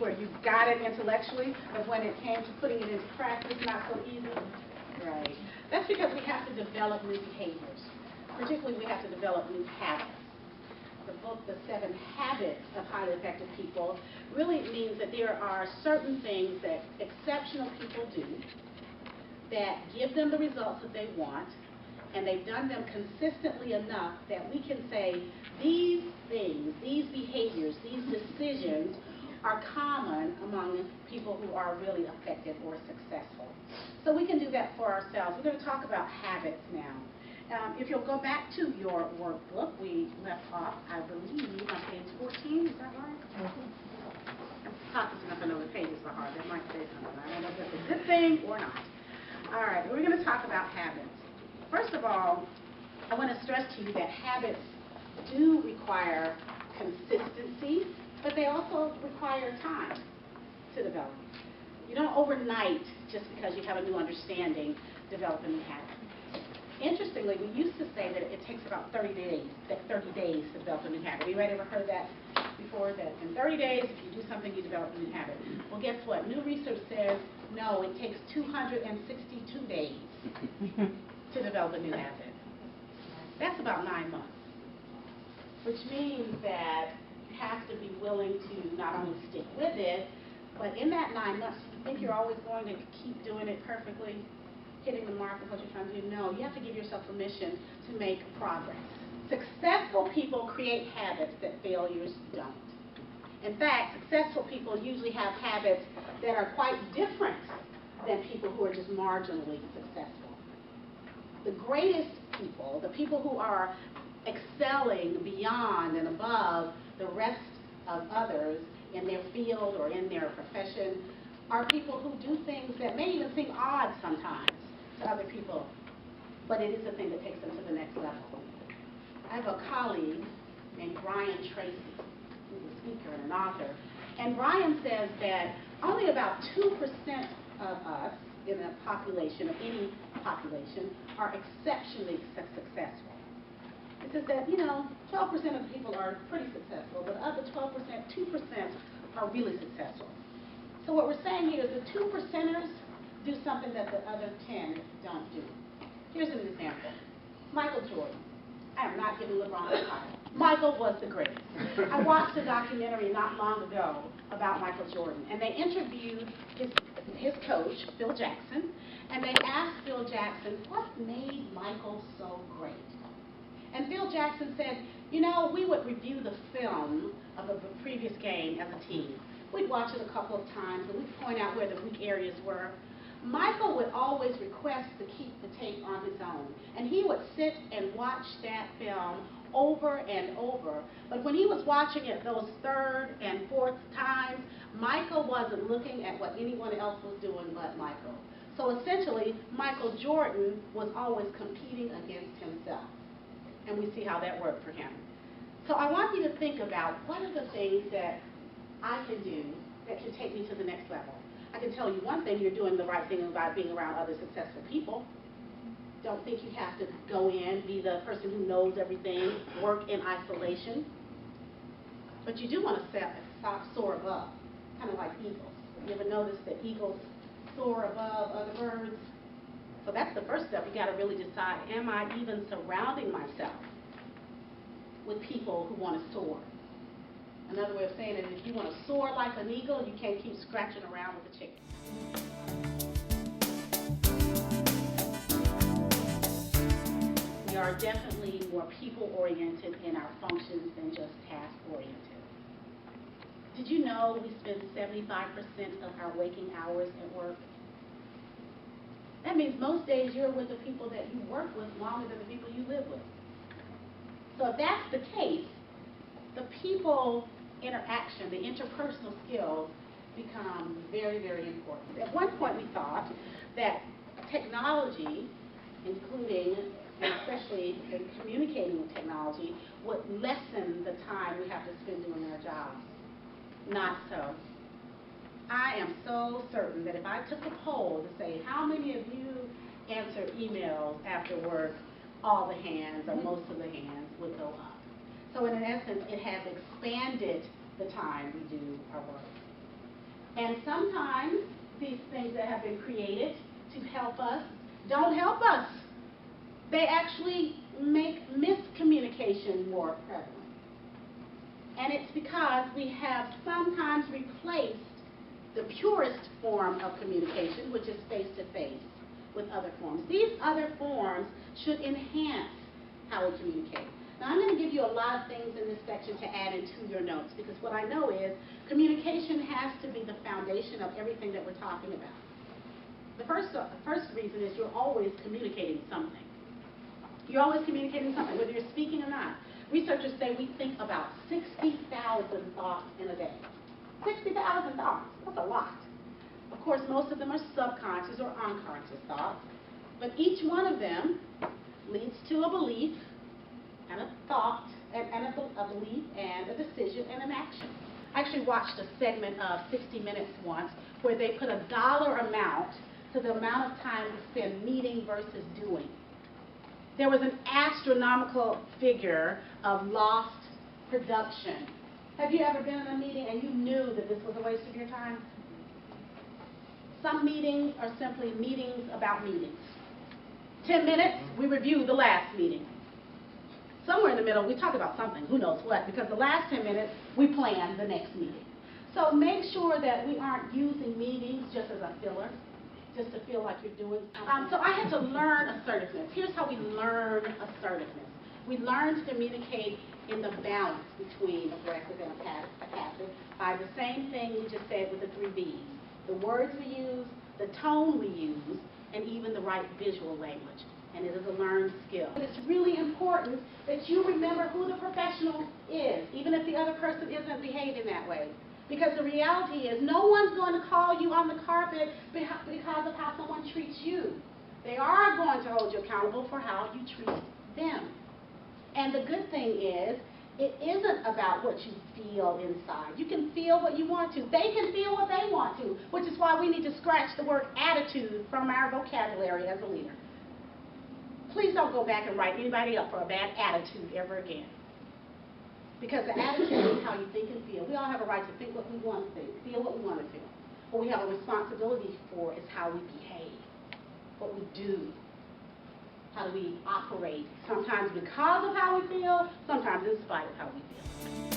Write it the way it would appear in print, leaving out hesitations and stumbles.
where you got it intellectually, but when it came to putting it into practice, not so easy? Right. That's because we have to develop new behaviors. Particularly, we have to develop new habits. The book, The 7 Habits of Highly Effective People, really means that there are certain things that exceptional people do that give them the results that they want, and they've done them consistently enough that we can say these things, these behaviors, these decisions are common among people who are really effective or successful. So we can do that for ourselves. We're going to talk about habits now. If you'll go back to your workbook, we left off, I believe, on page 14. Is that right? I'm talking enough. I know the pages are hard. That might say something. I don't know if that's a good thing or not. All right, we're going to talk about habits. First of all, I want to stress to you that habits do require consistency, but they also require time to develop. You don't overnight, just because you have a new understanding, develop a new habit. Interestingly, we used to say that it takes about 30 days to develop a new habit. Anybody ever heard that before? That in 30 days, if you do something, you develop a new habit. Well, guess what? New research says, no, it takes 262 days to develop a new habit. That's about 9 months, which means that you have to be willing to not only stick with it, but in that 9 months, you think you're always going to keep doing it perfectly, hitting the mark of what you're trying to do. No, you have to give yourself permission to make progress. Successful people create habits that failures don't. In fact, successful people usually have habits that are quite different than people who are just marginally successful. The greatest people, the people who are excelling beyond and above the rest of others in their field or in their profession, are people who do things that may even seem odd sometimes to other people, but it is the thing that takes them to the next level. I have a colleague named Brian Tracy, who's a speaker and an author, and Brian says that only about 2% of us in a population, of any population, are exceptionally successful. It says that, 12% of the people are pretty successful, but of the 12%, 2% are really successful. So what we're saying here is the 2%ers do something that the other 10 don't do. Here's an example. Michael Jordan. I am not giving LeBron a title. Michael was the greatest. I watched a documentary not long ago about Michael Jordan, and they interviewed his coach, Phil Jackson, and they asked Phil Jackson, what made Michael so great? And Phil Jackson said, we would review the film of the previous game as a team. We'd watch it a couple of times, and we'd point out where the weak areas were. Michael would always request to keep the tape on his own, and he would sit and watch that film over and over. But when he was watching it those third and fourth times, Michael wasn't looking at what anyone else was doing but Michael. So essentially, Michael Jordan was always competing against himself. And we see how that worked for him. So I want you to think about what are the things that I can do that can take me to the next level. I can tell you one thing, you're doing the right thing about being around other successful people. Don't think you have to go in, be the person who knows everything, work in isolation. But you do want to soar above, kind of like eagles. You ever notice that eagles soar above other birds? So that's the first step. You got to really decide, am I even surrounding myself with people who want to soar? Another way of saying it is if you want to soar like an eagle, you can't keep scratching around with a chicken. We are definitely more people-oriented in our functions than just task-oriented. Did you know we spend 75% of our waking hours at work? That means most days you're with the people that you work with longer than the people you live with. So if that's the case, the people interaction, the interpersonal skills become very, very important. At one point we thought that technology, including and especially in communicating with technology, would lessen the time we have to spend doing our jobs. Not so. I am so certain that if I took a poll to say how many of you answer emails after work, all the hands or most of the hands would go up. So in essence, it has expanded the time we do our work. And sometimes these things that have been created to help us don't help us. They actually make miscommunication more prevalent. And it's because we have sometimes replaced the purest form of communication, which is face-to-face, with other forms. These other forms should enhance how we communicate. Now, I'm going to give you a lot of things in this section to add into your notes, because what I know is communication has to be the foundation of everything that we're talking about. The first reason is you're always communicating something. You're always communicating something, whether you're speaking or not. Researchers say we think about 60,000 thoughts in a day. 60,000 thoughts. That's a lot. Of course, most of them are subconscious or unconscious thoughts, but each one of them leads to a belief and a thought, and a belief and a decision and an action. I actually watched a segment of 60 Minutes once where they put a dollar amount to the amount of time we spend meeting versus doing. There was an astronomical figure of lost production. Have you ever been in a meeting and you knew that this was a waste of your time? Some meetings are simply meetings about meetings. 10 minutes, we review the last meeting. Somewhere in the middle, we talk about something, who knows what, because the last 10 minutes, we plan the next meeting. So make sure that we aren't using meetings just as a filler, just to feel like you're doing something. So I had to learn assertiveness. Here's how we learn assertiveness. We learn to communicate in the balance between aggressive and a passive by the same thing we just said with the 3 B's. The words we use, the tone we use, and even the right visual language. And it is a learned skill. It's really important that you remember who the professional is, even if the other person isn't behaving that way. Because the reality is no one's going to call you on the carpet because of how someone treats you. They are going to hold you accountable for how you treat them. And the good thing is, it isn't about what you feel inside. You can feel what you want to. They can feel what they want to, which is why we need to scratch the word attitude from our vocabulary as a leader. Please don't go back and write anybody up for a bad attitude ever again. Because the attitude is how you think and feel. We all have a right to think what we want to think, feel what we want to feel. What we have a responsibility for is how we behave, what we do, how do we operate, sometimes because of how we feel, sometimes in spite of how we feel.